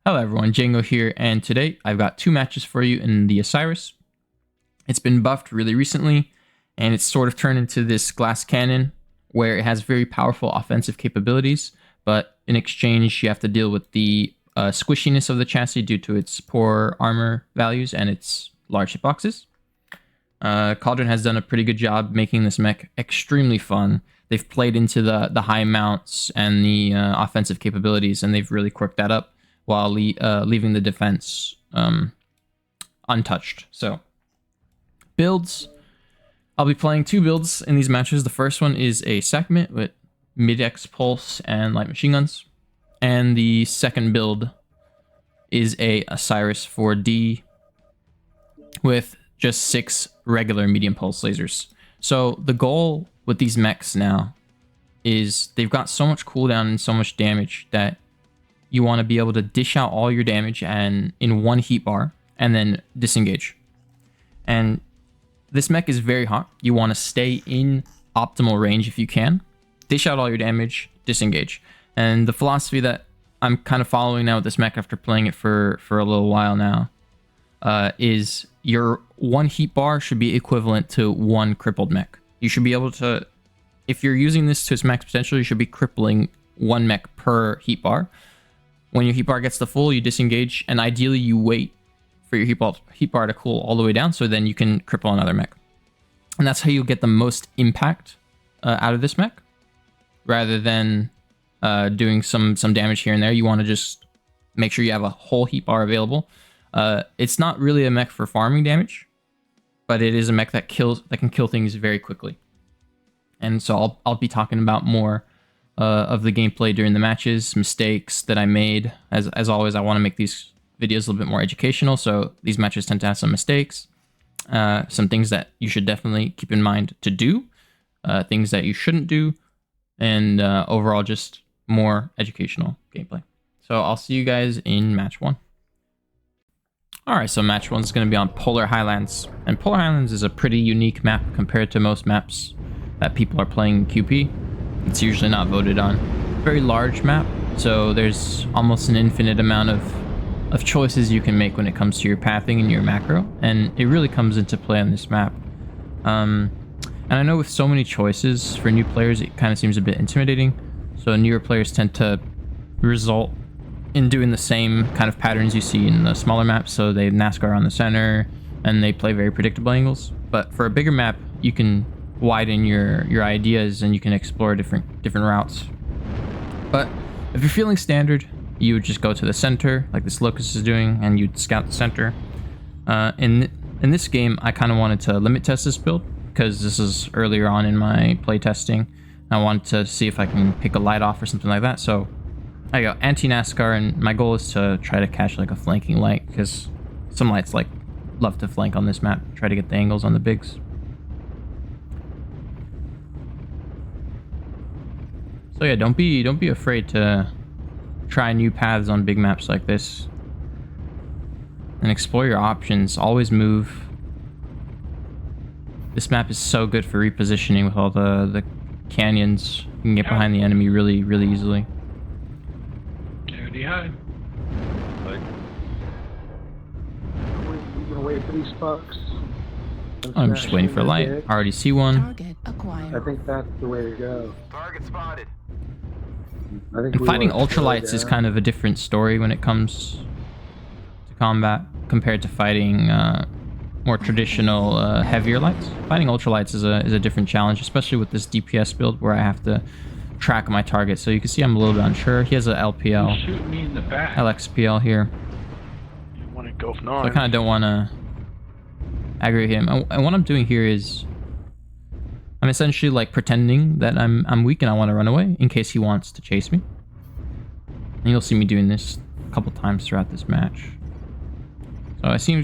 Hello everyone, Jango here, and today I've got two matches for you in the Osiris. It's been buffed really recently, and it's sort of turned into this glass cannon where it has very powerful offensive capabilities, but in exchange you have to deal with the squishiness of the chassis due to its poor armor values and its large hitboxes. Cauldron has done a pretty good job making this mech extremely fun. They've played into the high mounts and the offensive capabilities, and they've really quirked that up while leaving the defense untouched. So, builds. I'll be playing two builds in these matches. The first one is a Sekhmet with mid-X pulse and light machine guns. And the second build is a Osiris 4D with just 6 regular medium pulse lasers. So the goal with these mechs now is they've got so much cooldown and so much damage that you want to be able to dish out all your damage and in one heat bar and then disengage. And this mech is very hot. You want to stay in optimal range if you can. Dish out all your damage, disengage. And the philosophy that I'm kind of following now with this mech after playing it for a little while now is your one heat bar should be equivalent to one crippled mech. You should be able to, if you're using this to its max potential, you should be crippling one mech per heat bar. When your heat bar gets to full, you disengage, and ideally you wait for your heat bar to cool all the way down, so then you can cripple another mech. And that's how you'll get the most impact out of this mech, rather than doing some damage here and there. You want to just make sure you have a whole heat bar available. It's not really a mech for farming damage, but it is a mech that can kill things very quickly. And so I'll be talking about more of the gameplay during the matches, mistakes that I made. As always, I want to make these videos a little bit more educational, so these matches tend to have some mistakes, some things that you should definitely keep in mind to do, things that you shouldn't do, and overall just more educational gameplay. So I'll see you guys in match 1. Alright, so match 1 is going to be on Polar Highlands, and Polar Highlands is a pretty unique map compared to most maps that people are playing in QP. It's usually not voted on. Very large map, so there's almost an infinite amount of choices you can make when it comes to your pathing and your macro, and it really comes into play on this map. And I know with so many choices for new players, it kind of seems a bit intimidating, so newer players tend to result in doing the same kind of patterns you see in the smaller maps, so they NASCAR around the center, and they play very predictable angles. But for a bigger map, you can widen your ideas and you can explore different routes. But if you're feeling standard, you would just go to the center like this Locust is doing, and you'd scout the center. In this game, I kind of wanted to limit test this build because this is earlier on in my playtesting. I wanted to see if I can pick a light off or something like that. So I go anti-NASCAR, and my goal is to try to catch like a flanking light, because some lights love to flank on this map, try to get the angles on the bigs. So yeah, don't be afraid to try new paths on big maps like this and explore your options. Always move. This map is so good for repositioning with all the canyons. You can get behind the enemy really easily. Duty high. We're gonna wait for these fucks. I'm just waiting for a light. I already see one. Target acquired. I think that's the way to go. Target spotted. I think And fighting ultralights is kind of a different story when it comes to combat compared to fighting more traditional heavier lights. Fighting ultralights is a different challenge, especially with this DPS build where I have to track my target. So you can see I'm a little bit unsure. He has a LPL, Shoot me in the back. LXPL here. You want to go for So I kind of don't want to aggravate him. And what I'm doing here is I'm essentially like pretending that I'm weak and I want to run away in case he wants to chase me. And you'll see me doing this a couple times throughout this match. So I see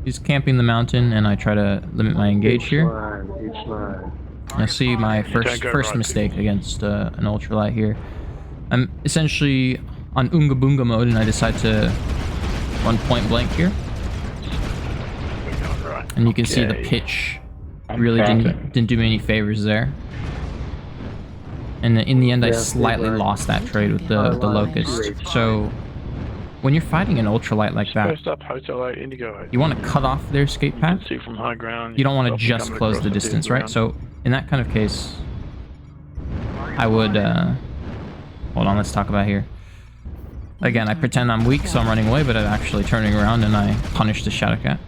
he's camping the mountain, and I try to limit my engage here. Each line. You'll see my first mistake against an ultralight here. I'm essentially on Oonga Boonga mode, and I decide to run point blank here. And you can see the pitch really didn't do me any favors there. And in the end, I slightly lost that trade with the Locust. So when you're fighting an ultralight like that, First up, Hotel 8, Indigo 8. you want to cut off their escape You path. can see from high ground. You don't want to stop just coming close across the dead distance, right? ground. So in that kind of case, I would, hold on, let's talk about here. Again, I pretend I'm weak, so I'm running away, but I'm actually turning around and I punish the Shadow Cat.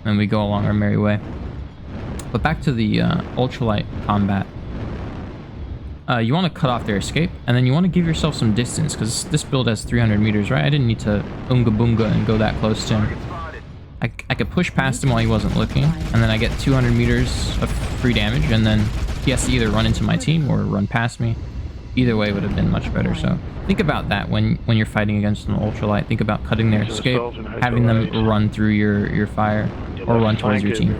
And we go along our merry way. But back to the ultralight combat. You want to cut off their escape, and then you want to give yourself some distance, because this build has 300 meters, right? I didn't need to unga boonga and go that close to him. I could push past him while he wasn't looking, and then I get 200 meters of free damage, and then he has to either run into my team or run past me. Either way would have been much better, so think about that when you're fighting against an ultralight. Think about cutting their escape, having them run through your fire, or run towards your team.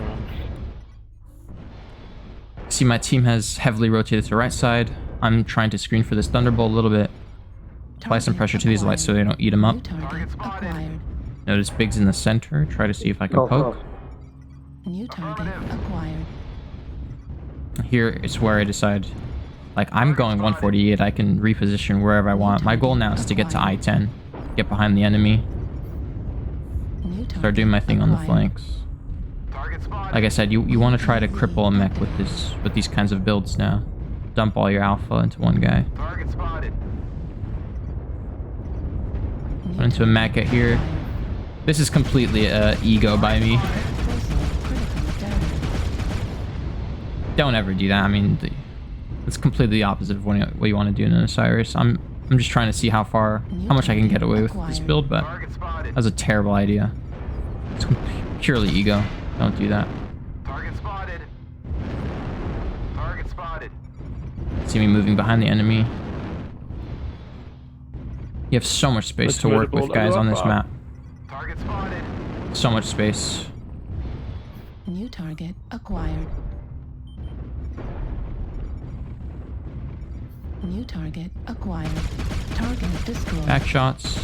See, my team has heavily rotated to the right side. I'm trying to screen for this Thunderbolt a little bit. Apply some pressure to these lights so they don't eat them up. Notice Big's in the center. Try to see if I can poke. New target acquired. Here is where I decide, like, I'm going 148. I can reposition wherever I want. My goal now is to get to I-10. Get behind the enemy. Start doing my thing on the flanks. Like I said, you want to try to cripple a mech with these kinds of builds now. Dump all your alpha into one guy. Run into a mech at here. This is completely ego by me. Don't ever do that. I mean, it's completely the opposite of what you want to do in an Osiris. I'm just trying to see how much I can get away with this build, but that was a terrible idea. It's purely ego. Don't do that. See me moving behind the enemy. You have so much space to work with, guys, on this map. So much space. New target acquired. New target acquired. Target destroyed. Back shots.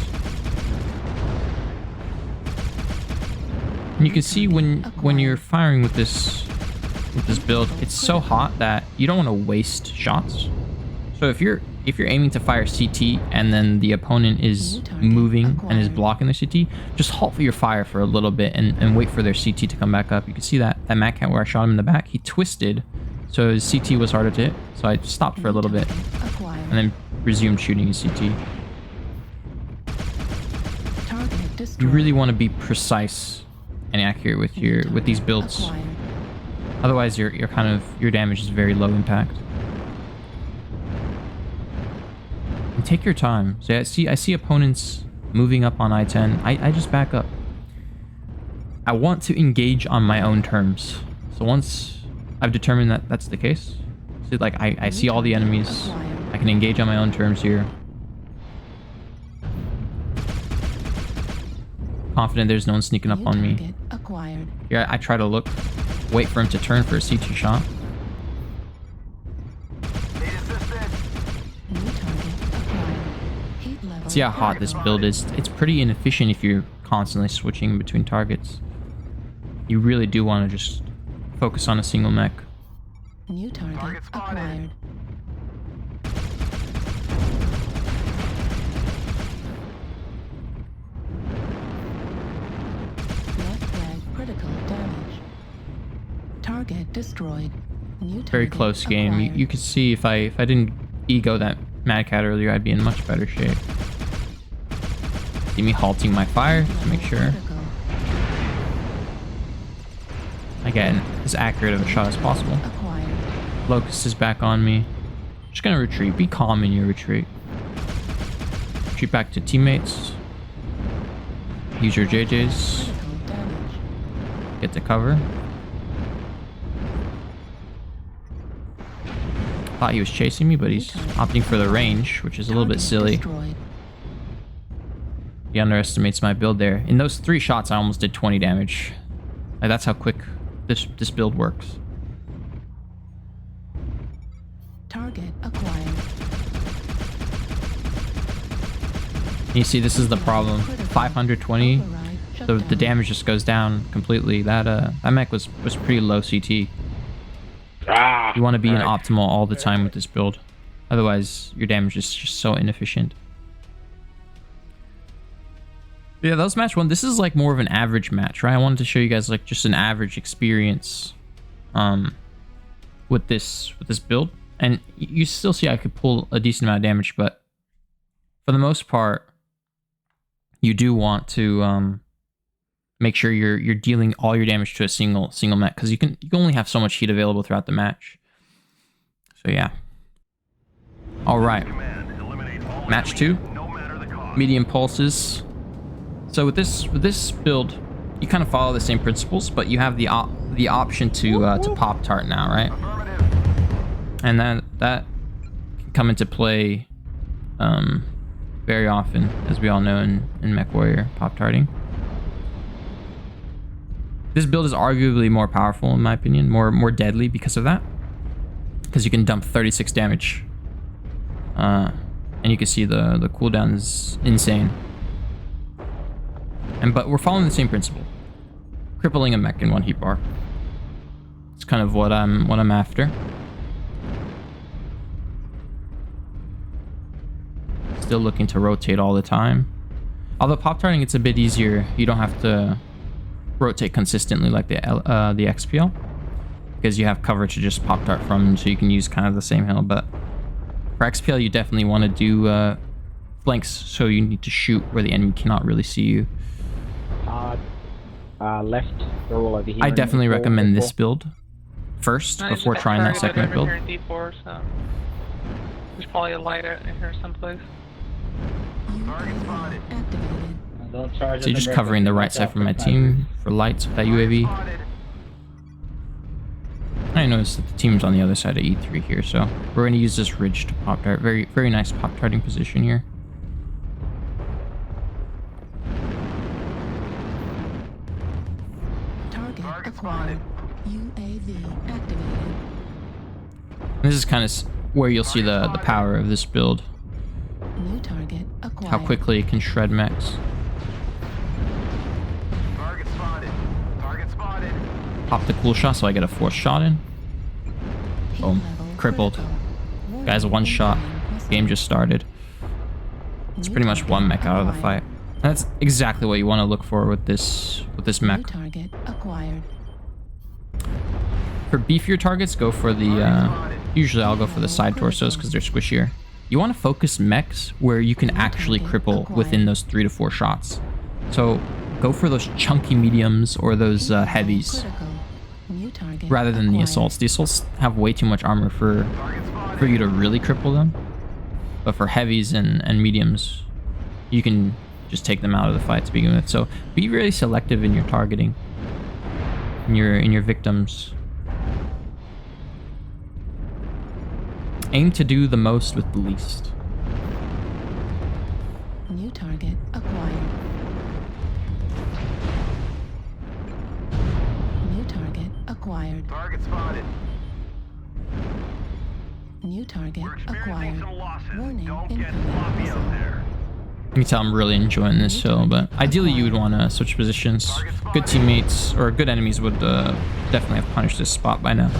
And you can see when you're firing with this build, it's so hot that you don't want to waste shots. So if you're aiming to fire CT and then the opponent is moving and is blocking the CT, just halt for your fire for a little bit and wait for their CT to come back up. You can see that Mad Cat where I shot him in the back, he twisted, so his CT was harder to hit. So I stopped for a little bit and then resumed shooting his CT. You really want to be precise and accurate with these builds. Otherwise, your damage is very low impact. And take your time. So I see opponents moving up on I-10. I just back up. I want to engage on my own terms. So once I've determined that that's the case, see, like I see all the enemies. I can engage on my own terms here. Confident there's no one sneaking up on me. Here I try to look, wait for him to turn for a CT shot. See how hot this build is. It's pretty inefficient if you're constantly switching between targets. You really do want to just focus on a single mech. New target acquired. Left flag critical damage. Target destroyed. New Very target close game. acquired. You could see if I didn't ego that Mad Cat earlier, I'd be in much better shape. See me halting my fire to make sure Critical. I get as accurate of a shot as possible. Acquired. Locust is back on me. Just gonna retreat. Be calm in your retreat. Retreat back to teammates. Use your JJs. Critical damage. Get to cover. Thought he was chasing me, but he's opting for the range, which is a little bit Target silly. destroyed. He underestimates my build there. In those 3 shots, I almost did 20 damage. Like, that's how quick this build works. Target acquired. And you see, this is the problem. 520. Override shut The down. damage just goes down completely. That mech was pretty low CT. You want to be in optimal all the time with this build. Otherwise, your damage is just so inefficient. Yeah, that was match 1. This is like more of an average match, right? I wanted to show you guys like just an average experience with this build. And you still see I could pull a decent amount of damage, but for the most part, you do want to make sure you're dealing all your damage to a single mech, because you can only have so much heat available throughout the match. So yeah. All right. Match 2, medium pulses. So with this build, you kind of follow the same principles, but you have the option to pop tart now, right? And that can come into play very often, as we all know in MechWarrior, pop tarting. This build is arguably more powerful, in my opinion, more deadly because of that, because you can dump 36 damage, and you can see the cooldown is insane. But we're following the same principle, crippling a mech in 1 heat bar. It's kind of what I'm after. Still looking to rotate all the time. Although pop tarting, it's a bit easier. You don't have to rotate consistently like the XPL, because you have cover to just pop tart from, so you can use kind of the same hill. But for XPL, you definitely want to do flanks, so you need to shoot where the enemy cannot really see you. Left, roll over here. I definitely recommend this build first before trying that Sekhmet build. D4, so there's probably a light out in here someplace. So you're just covering the right side for my team for lights with that UAV. I noticed that the team's on the other side of E3 here, so we're going to use this ridge to pop tart. Very, very nice pop tarting position here. Target acquired. UAV activated. And this is kind of where you'll see the power of this build. New target acquired. How quickly it can shred mechs. Target spotted. Target spotted. Pop the cool shot so I get a 4th shot in. Boom. Crippled. Guy's a 1 shot. Game just started. It's pretty much 1 mech out of the fight. And that's exactly what you want to look for with this mech. New target acquired. For beefier targets, go for the usually I'll go for the side torsos because they're squishier. You want to focus mechs where you can actually cripple within those 3 to 4 shots. So go for those chunky mediums or those heavies rather than the assaults. The assaults have way too much armor for you to really cripple them. But for heavies and mediums, you can just take them out of the fight to begin with. So be really selective in your targeting, in your victims. Aim to do the most with the least. New target acquired. New target acquired. Target spotted. New target We're experiencing acquired. some losses. Warning, Don't get incoming sloppy missile. out there. You can tell I'm really enjoying this hill, but ideally you would want to switch positions. Good teammates or good enemies would definitely have punished this spot by now.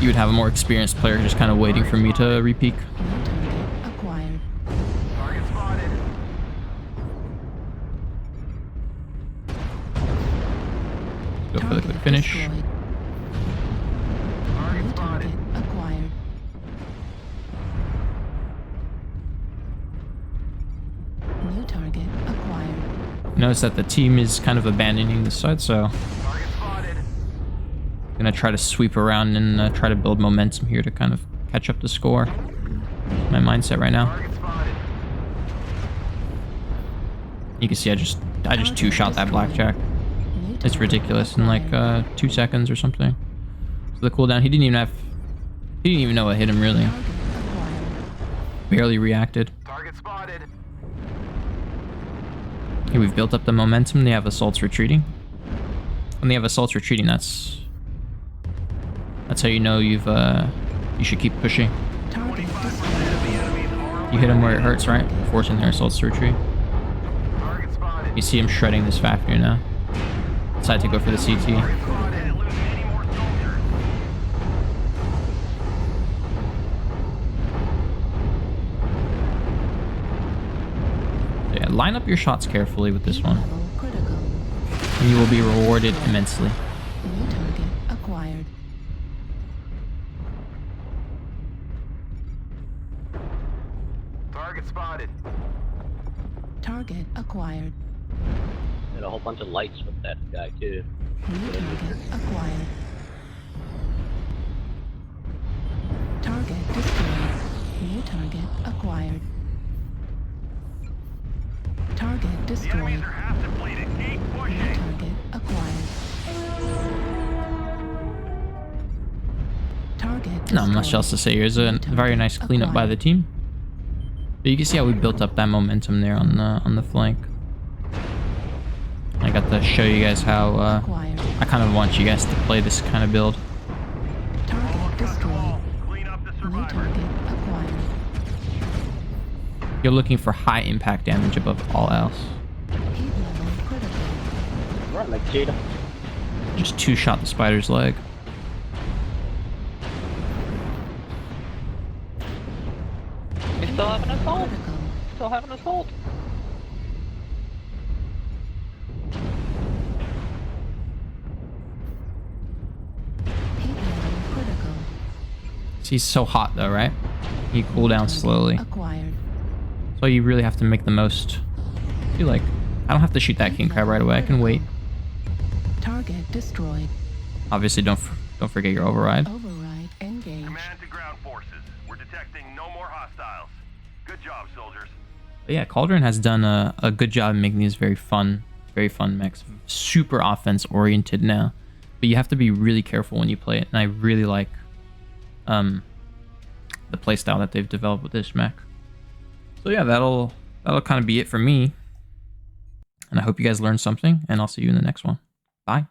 You would have a more experienced player just kind of waiting for me to re-peek. New target acquired. Target spotted. Go for the Target quick finish. destroyed. Target New spotted. target acquired. New target acquired. Notice that the team is kind of abandoning this side, so Target spotted. gonna try to sweep around and try to build momentum here to kind of catch up the score. My mindset right now. Target spotted. You can see I just 2-shot that blackjack. New It's target ridiculous in like acquired. 2 seconds or something. So the cooldown, he didn't even know what hit him really. Target acquired. Barely reacted. Target spotted. Okay, we've built up the momentum. They have assaults retreating. When they have assaults retreating, that's how you know you should keep pushing. Target destroyed. You hit them where it hurts, right? Forcing their assaults to retreat. Target spotted. You see him shredding this Fafnir now. Decide to go for the CT. Spotted. Didn't lose any more soldiers. yeah, line up your shots carefully with this one, Level critical. and you will be rewarded immensely. New target acquired. Target spotted. Target acquired. Did a whole bunch of lights with that guy too. New target acquired. Target destroyed. New target acquired. Target The enemies destroyed. are half depleted. Keep New pushing. target acquired. Target destroyed. Not much else to say. Here's a very nice cleanup by the team. But you can see how we built up that momentum there on the flank. I got to show you guys how Acquired. I kind of want you guys to play this kind of build. Target destroyed. Clean up the New survivors. target acquired. You're looking for high impact damage above all else. Heat level critical. Run like Jada. Just two-shot the spider's leg. We still have an assault. Critical. Still have an assault. Heat level critical. He's so hot though, right? He cool down Target slowly. Acquired. So you really have to make the most. I feel like I don't have to shoot that king crab right away. I can wait. Target destroyed. Obviously, don't forget your override. Override engaged. Command to ground forces. We're detecting no more hostiles. Good job, soldiers. But yeah, Cauldron has done a good job in making these very fun mechs. Super offense oriented now, but you have to be really careful when you play it. And I really like the playstyle that they've developed with this mech. So yeah, that'll kind of be it for me. And I hope you guys learned something, and I'll see you in the next one. Bye.